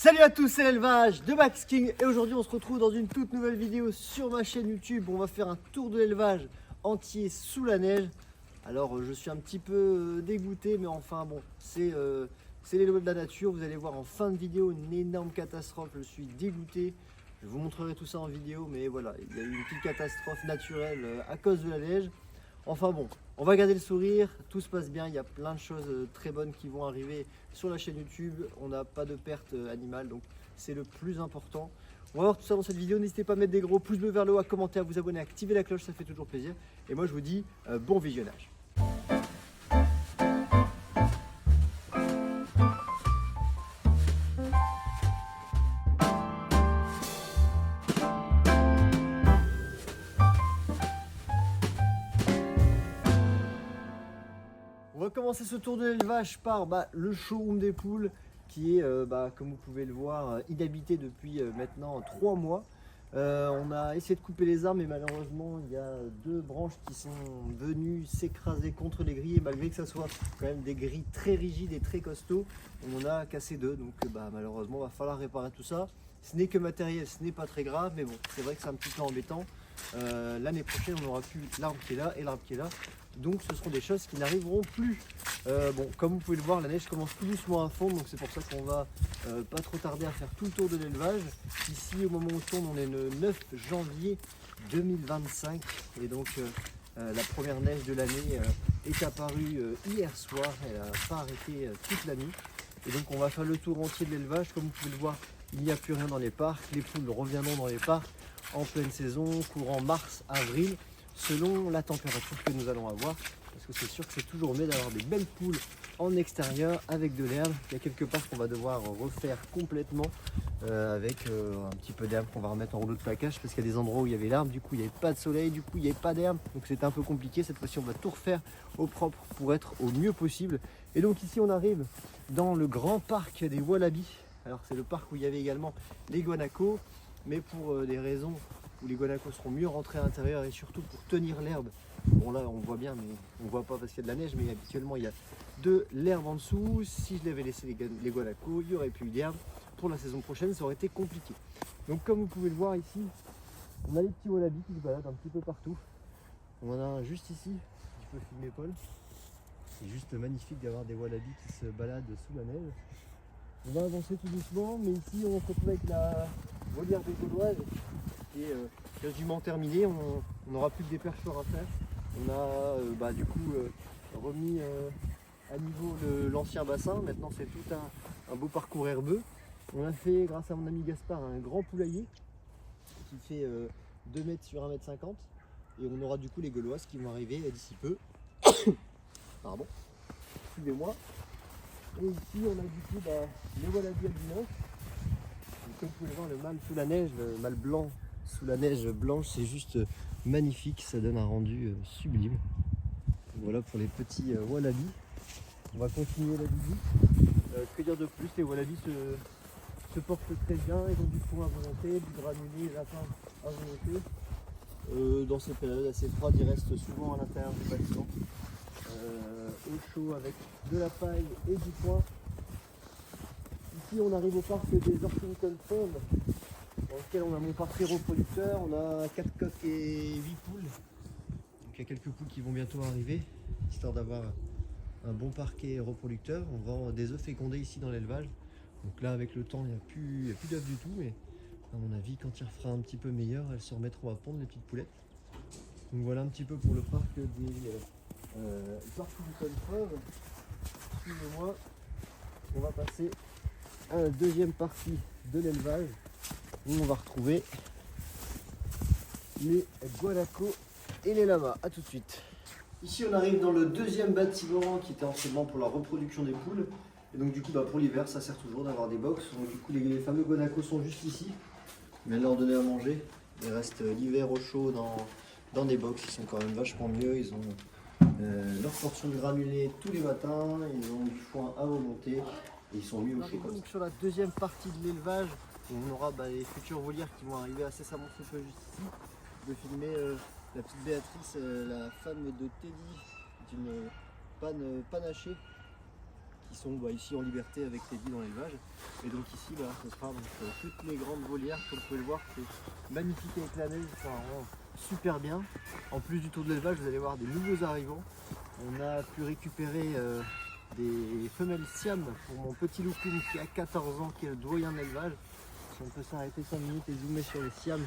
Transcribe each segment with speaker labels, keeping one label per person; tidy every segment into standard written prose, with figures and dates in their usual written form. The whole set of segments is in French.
Speaker 1: Salut à tous, c'est l'élevage de Max King et aujourd'hui on se retrouve dans une toute nouvelle vidéo sur ma chaîne YouTube. On va faire un tour de l'élevage entier sous la neige. Alors je suis un petit peu dégoûté, mais enfin bon, c'est les lois de la nature. Vous allez voir en fin de vidéo une énorme catastrophe. Je suis dégoûté. Je vous montrerai tout ça en vidéo, mais voilà, il y a eu une petite catastrophe naturelle à cause de la neige. Enfin bon, on va garder le sourire, tout se passe bien, il y a plein de choses très bonnes qui vont arriver sur la chaîne YouTube. On n'a pas de perte animale, donc c'est le plus important. On va voir tout ça dans cette vidéo, n'hésitez pas à mettre des gros pouces bleus vers le haut, à commenter, à vous abonner, à activer la cloche, ça fait toujours plaisir. Et moi je vous dis bon visionnage. On va commencer ce tour de l'élevage par le showroom des poules qui est, comme vous pouvez le voir, inhabité depuis maintenant 3 mois. On a essayé de couper les arbres, mais malheureusement il y a 2 branches qui sont venues s'écraser contre les grilles, et malgré que ça soit quand même des grilles très rigides et très costauds, on en a cassé 2, donc malheureusement il va falloir réparer tout ça. Ce n'est que matériel, ce n'est pas très grave, mais bon, c'est vrai que c'est un petit peu embêtant. L'année prochaine on n'aura plus l'arbre qui est là et l'arbre qui est là, donc ce seront des choses qui n'arriveront plus. Comme vous pouvez le voir, la neige commence tout doucement à fondre, donc c'est pour ça qu'on va pas trop tarder à faire tout le tour de l'élevage. Ici, au moment où on tourne, on est le 9 janvier 2025, et donc la première neige de l'année est apparue hier soir. Elle n'a pas arrêté toute la nuit, et donc on va faire le tour entier de l'élevage. Comme vous pouvez le voir, il n'y a plus rien dans les parcs, les poules reviendront dans les parcs en pleine saison, courant mars-avril, selon la température que nous allons avoir, parce que c'est sûr que c'est toujours mieux d'avoir des belles poules en extérieur avec de l'herbe. Il y a quelques parcs qu'on va devoir refaire complètement avec un petit peu d'herbe qu'on va remettre en rouleau de plaquage, parce qu'il y a des endroits où il y avait l'herbe, du coup il n'y avait pas de soleil, du coup il n'y avait pas d'herbe, donc c'était un peu compliqué. Cette fois-ci on va tout refaire au propre pour être au mieux possible. Et donc ici on arrive dans le grand parc des wallabies. Alors c'est le parc où il y avait également les guanacos, mais pour des raisons où les guanacos seront mieux rentrés à l'intérieur et surtout pour tenir l'herbe. Bon là on voit bien, mais on voit pas parce qu'il y a de la neige, mais habituellement il y a de l'herbe en dessous. Si je l'avais laissé les guanacos, il y aurait plus eu d'herbe. Pour la saison prochaine ça aurait été compliqué. Donc comme vous pouvez le voir ici, on a les petits wallabies qui se baladent un petit peu partout. On en a un juste ici, je peux filmer Paul. C'est juste magnifique d'avoir des wallabies qui se baladent sous la neige. On va avancer tout doucement, mais ici on se retrouve avec la volière des Gauloises qui est quasiment terminée. On n'aura plus que des perchoirs à faire. On a du coup remis à niveau l'ancien bassin. Maintenant c'est tout un beau parcours herbeux. On a fait, grâce à mon ami Gaspard, un grand poulailler qui fait 2 mètres sur 1 mètre 50. Et on aura du coup les Gauloises qui vont arriver d'ici peu. Pardon, suivez-moi. Et ici on a du coup les wallabies albinos. Comme vous pouvez le voir, le mâle sous la neige, le mâle blanc sous la neige blanche, c'est juste magnifique, ça donne un rendu sublime. Voilà pour les petits wallabies. On va continuer la visite. Que dire de plus, les wallabies se portent très bien, ils ont du foin à volonté, du granulé, lapin à volonté. Dans ces périodes assez froides, ils restent souvent à l'intérieur du bâtiment, au chaud avec de la paille et du foin. Ici on arrive au parc des Orpington Pond, dans lequel on a mon parquet reproducteur. On a 4 coqs et 8 poules. Donc il y a quelques poules qui vont bientôt arriver, histoire d'avoir un bon parquet reproducteur. On vend des œufs fécondés ici dans l'élevage. Donc là avec le temps il n'y a plus d'œufs du tout, mais à mon avis quand il fera un petit peu meilleur, elles se remettront à pondre, les petites poulettes. Donc voilà un petit peu pour le parc des Orpington Pond. Suivez-moi, on va passer à la deuxième partie de l'élevage où on va retrouver les guanacos et les lamas. A tout de suite. Ici on arrive dans le deuxième bâtiment qui était anciennement pour la reproduction des poules. Et donc du coup pour l'hiver ça sert toujours d'avoir des box. Donc du coup les fameux guanacos sont juste ici. Mais leur donner à manger. Ils restent l'hiver au chaud dans des box. Ils sont quand même vachement mieux. Ils ont leur portion de granulés tous les matins. Ils ont du foin à volonté. Et ils sont mis au chaud. Donc sur la deuxième partie de l'élevage, on aura les futures volières qui vont arriver incessamment sous peu juste ici. Je vais filmer la petite Béatrice, la femme de Teddy, d'une panne panachée, qui sont ici en liberté avec Teddy dans l'élevage. Et donc ici, ce sera donc, toutes les grandes volières, comme vous pouvez le voir, c'est magnifique avec la neige, ça vraiment super bien. En plus du tour de l'élevage, vous allez voir des nouveaux arrivants. On a pu récupérer des femelles Siam pour mon petit loukoum qui a 14 ans, qui est le doyen de l'élevage. Si on peut s'arrêter 5 minutes et zoomer sur les Siam.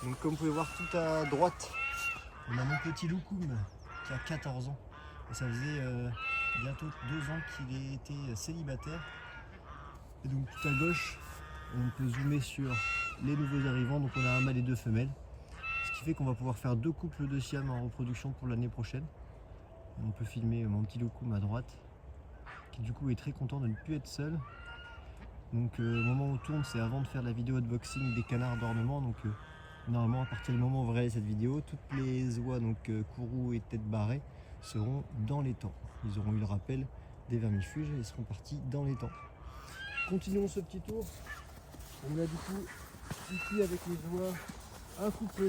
Speaker 1: Donc comme vous pouvez voir tout à droite, on a mon petit loukoum qui a 14 ans. Et ça faisait bientôt 2 ans qu'il était célibataire. Et donc tout à gauche, on peut zoomer sur les nouveaux arrivants. Donc on a un mâle et 2 femelles. Ce qui fait qu'on va pouvoir faire 2 couples de Siam en reproduction pour l'année prochaine. Et on peut filmer mon petit loukoum à droite, qui du coup est très content de ne plus être seul. Donc au moment où on tourne, c'est avant de faire la vidéo unboxing des canards d'ornement. Donc normalement à partir du moment où vous regardez cette vidéo, toutes les oies, donc courroux et tête barrée, seront dans les temps. Ils auront eu le rappel des vermifuges et ils seront partis dans les temps. Continuons ce petit tour. On a du coup ici avec les oies un couple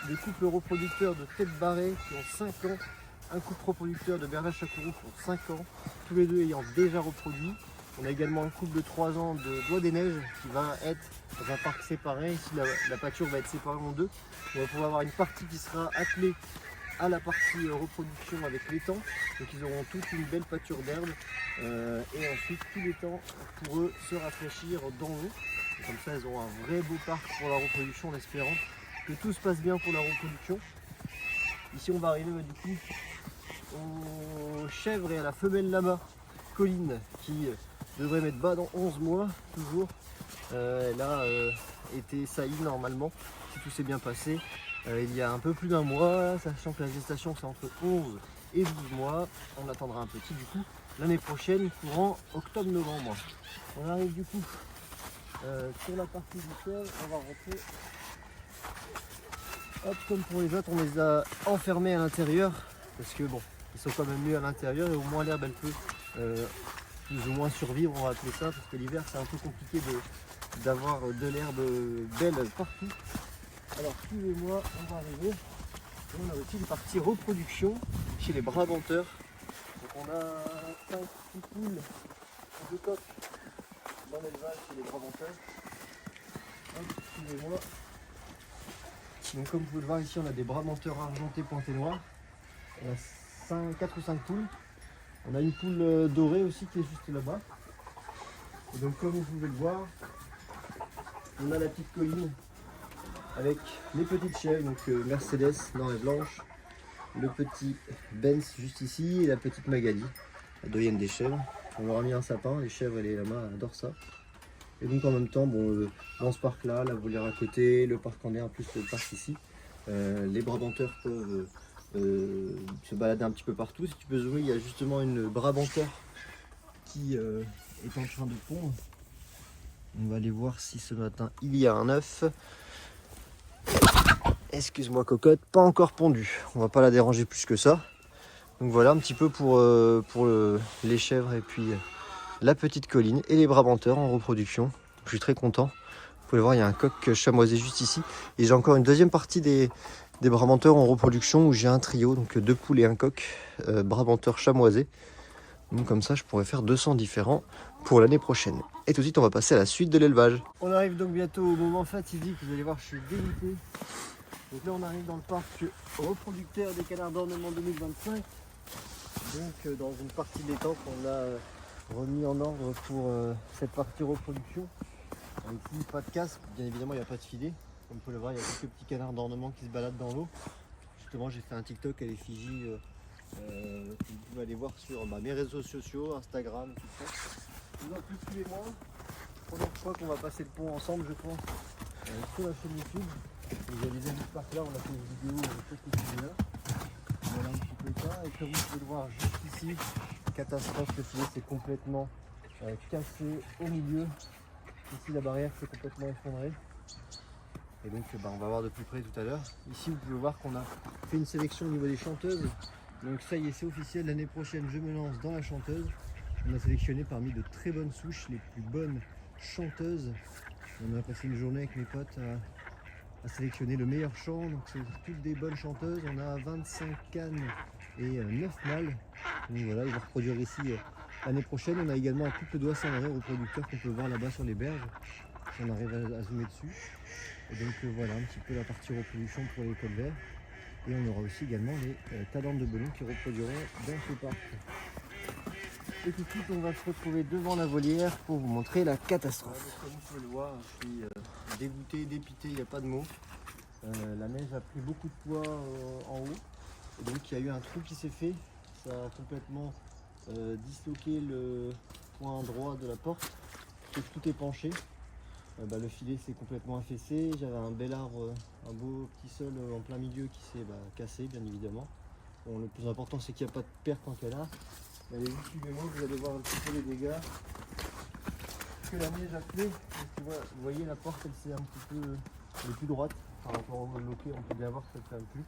Speaker 1: des couples reproducteurs de tête barrée qui ont 5 ans, un couple reproducteur de bernache à courroux qui ont 5 ans, tous les deux ayant déjà reproduit. On a également un couple de 3 ans de doigts des neiges qui va être dans un parc séparé. Ici la pâture va être séparée en deux. On va pouvoir avoir une partie qui sera attelée à la partie reproduction avec l'étang. Donc ils auront toute une belle pâture d'herbe et ensuite tout l'étang pour eux se rafraîchir dans l'eau. Comme ça ils auront un vrai beau parc pour la reproduction en espérant que tout se passe bien pour la reproduction. Ici on va arriver du coup aux chèvres et à la femelle lama Colline qui devrait mettre bas dans 11 mois toujours. Elle a été saillie normalement si tout s'est bien passé il y a un peu plus d'un mois, sachant que la gestation c'est entre 11 et 12 mois. On attendra un petit du coup l'année prochaine courant octobre-novembre. On arrive du coup sur la partie du sol, on va rentrer. Hop, comme pour les autres, on les a enfermés à l'intérieur parce que bon, ils sont quand même mieux à l'intérieur et au moins l'herbe elle peut plus ou moins survivre, on va appeler ça, parce que l'hiver c'est un peu compliqué d'avoir de l'herbe belle partout. Alors suivez-moi, on va arriver. Et on a aussi une partie reproduction chez les brabanteurs. Donc on a 5 petits poules, 2 coqs dans l'élevage chez les brabanteurs. Hop, suivez-moi. Donc comme vous pouvez le voir ici, on a des brabanteurs argentés pointés noirs. On a 4 ou 5 poules. On a une poule dorée aussi qui est juste là-bas. Et donc comme vous pouvez le voir, on a la petite colline avec les petites chèvres, donc Mercedes noire et blanche, le petit Benz juste ici et la petite Magali, la doyenne des chèvres. On leur a mis un sapin, les chèvres et les lamas adorent ça. Et donc en même temps, bon, dans ce parc là, la volière à côté, le parc en air, plus le parc ici, les brabanteurs peuvent se balader un petit peu partout. Si tu peux zoomer, il y a justement une brabanteur qui est en train de pondre. On va aller voir si ce matin il y a un œuf. Excuse-moi cocotte, pas encore pondu. On va pas la déranger plus que ça. Donc voilà un petit peu pour les chèvres et puis la petite colline et les brabanteurs en reproduction. Je suis très content. Vous pouvez voir, il y a un coq chamoisé juste ici. Et j'ai encore une deuxième partie des brabanteurs en reproduction où j'ai un trio, donc 2 poules et un coq, brabanteurs chamoisés. Donc comme ça, je pourrais faire 200 différents pour l'année prochaine. Et tout de suite, on va passer à la suite de l'élevage. On arrive donc bientôt au moment fatidique. Vous allez voir, je suis dégoûté. Donc là, on arrive dans le parc reproducteur des canards d'ornement 2025. Donc dans une partie de l'étang qu'on a remis en ordre pour cette partie reproduction. Donc, ici, pas de casque, bien évidemment, il n'y a pas de filet. Comme vous pouvez le voir, il y a quelques petits canards d'ornement qui se baladent dans l'eau. Justement, j'ai fait un TikTok à l'effigie que vous pouvez aller voir sur mes réseaux sociaux, Instagram, tout ça. Donc, suivez-moi. Première fois qu'on va passer le pont ensemble, je pense, sur la chaîne YouTube. Vous avez des amis par là, on a fait une vidéo quelques là. Voilà un petit peu ça. Et comme vous pouvez le voir juste ici, catastrophe, le filet s'est complètement cassé au milieu. Ici la barrière s'est complètement effondrée. Et donc on va voir de plus près tout à l'heure. Ici vous pouvez voir qu'on a fait une sélection au niveau des chanteuses. Donc ça y est, c'est officiel, l'année prochaine je me lance dans la chanteuse. On a sélectionné parmi de très bonnes souches les plus bonnes chanteuses. On a passé une journée avec mes potes à sélectionner le meilleur chant. Donc c'est toutes des bonnes chanteuses. On a 25 cannes et 9 mâles. Donc voilà, il va reproduire ici l'année prochaine. On a également un couple d'Oie-Cendré reproducteur qu'on peut voir là-bas sur les berges, si on arrive à zoomer dessus. Et donc voilà un petit peu la partie reproduction pour les cols verts. Et on aura aussi également les talendes de belon qui reproduiront dans ce parc. Et tout de suite, on va se retrouver devant la volière pour vous montrer la catastrophe. Comme vous pouvez le voir, je suis dégoûté, dépité, il n'y a pas de mots. La neige a pris beaucoup de poids en haut. Et donc il y a eu un trou qui s'est fait. Ça a complètement disloqué le point droit de la porte. Tout est penché. Le filet s'est complètement affaissé. J'avais un bel arbre, un beau petit sol en plein milieu qui s'est cassé, bien évidemment. Bon, le plus important, c'est qu'il n'y a pas de perte tant qu'elle a. Allez-y, suivez-moi, vous allez voir un petit peu les dégâts que la neige a fait. Vous voyez, la porte, elle s'est un petit peu, elle est plus droite par rapport au loquet. On peut bien voir que ça ne tient plus.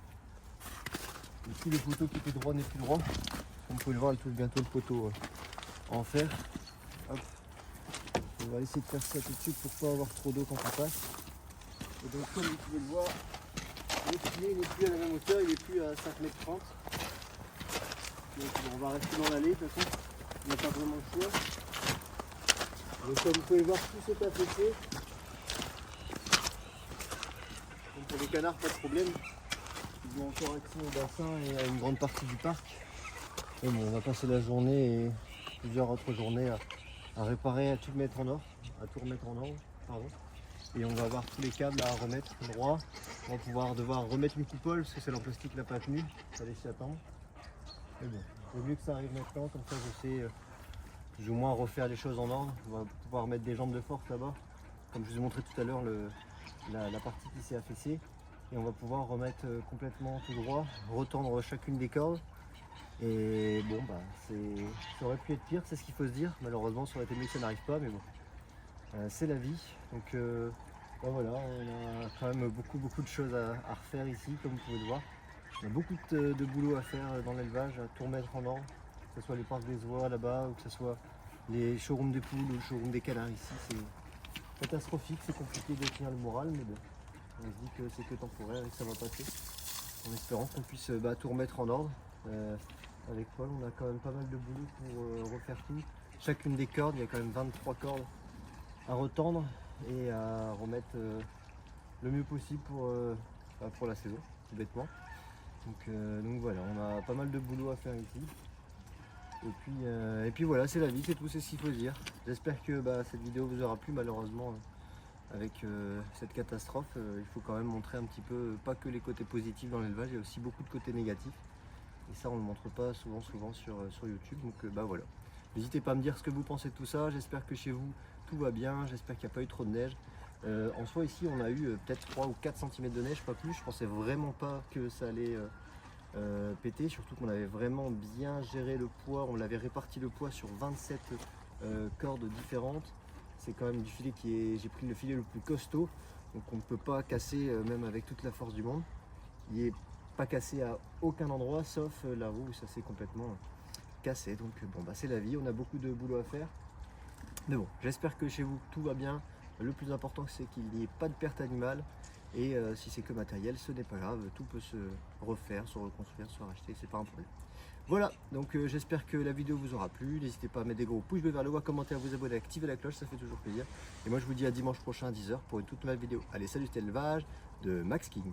Speaker 1: Ici, le poteau qui était droit n'est plus droit. Comme vous pouvez le voir, elle touche bientôt le poteau en fer. Hop. On va essayer de faire ça tout de suite pour ne pas avoir trop d'eau quand on passe. Et donc, comme vous pouvez le voir, le filet n'est plus à la même hauteur, il n'est plus à 5,30 m. Donc on va rester dans l'allée, de toute façon, on n'a pas vraiment le choix. Donc comme vous pouvez voir, tout s'est affaissé. Donc pour les canards, pas de problème. Ils ont encore accès au bassin et à une grande partie du parc. Et bon, on va passer la journée et plusieurs autres journées à réparer, à tout mettre en ordre, à tout remettre en ordre. Pardon. Et on va avoir tous les câbles à remettre droit. On va pouvoir devoir remettre une coupole parce que celle en plastique n'a pas tenu. Il fallait s'y attendre. Mais bon, il vaut mieux que ça arrive maintenant, comme ça je sais plus ou moins refaire les choses en ordre. On va pouvoir mettre des jambes de force là-bas, comme je vous ai montré tout à l'heure la partie qui s'est affaissée. Et on va pouvoir remettre complètement tout droit, retendre chacune des cordes. Et bon, ça aurait pu être pire, c'est ce qu'il faut se dire. Malheureusement, ça aurait été mieux que ça n'arrive pas, mais bon, c'est la vie. Donc voilà, on a quand même beaucoup de choses à refaire ici, comme vous pouvez le voir. Il y a beaucoup de boulot à faire dans l'élevage, à tout remettre en ordre, que ce soit les parcs des oies là-bas, ou que ce soit les showrooms des poules ou le showroom des canards ici. C'est catastrophique, c'est compliqué de tenir le moral, mais bon, on se dit que c'est que temporaire et que ça va passer. En espérant qu'on puisse tout remettre en ordre. Avec Paul, on a quand même pas mal de boulot pour refaire tout. Chacune des cordes, il y a quand même 23 cordes à retendre et à remettre le mieux possible pour la saison, tout bêtement. Donc voilà, on a pas mal de boulot à faire ici. Et puis voilà, c'est la vie, c'est tout, c'est ce qu'il faut dire. J'espère que cette vidéo vous aura plu. Malheureusement, avec cette catastrophe, il faut quand même montrer un petit peu, pas que les côtés positifs dans l'élevage, il y a aussi beaucoup de côtés négatifs. Et ça, on ne le montre pas souvent sur YouTube. Donc voilà. N'hésitez pas à me dire ce que vous pensez de tout ça. J'espère que chez vous, tout va bien. J'espère qu'il n'y a pas eu trop de neige. En soi, ici, on a eu peut-être 3 ou 4 cm de neige, pas plus. Je pensais vraiment pas que ça allait péter. Surtout qu'on avait vraiment bien géré le poids. On l'avait réparti le poids sur 27 cordes différentes. C'est quand même du filet j'ai pris le filet le plus costaud. Donc on ne peut pas casser, même avec toute la force du monde. Il est pas cassé à aucun endroit, sauf la roue, ça s'est complètement cassé. Donc bon, c'est la vie, on a beaucoup de boulot à faire. Mais bon, j'espère que chez vous tout va bien. Le plus important, c'est qu'il n'y ait pas de perte animale. Et si c'est que matériel, ce n'est pas grave, tout peut se refaire, se reconstruire, se racheter, c'est pas un problème. Voilà, donc j'espère que la vidéo vous aura plu. N'hésitez pas à mettre des gros pouces bleus vers le haut, à commenter, à vous abonner, à activer la cloche, ça fait toujours plaisir. Et moi je vous dis à dimanche prochain à 10 h pour une toute nouvelle vidéo. Allez, salut, c'était l'élevage de Max King.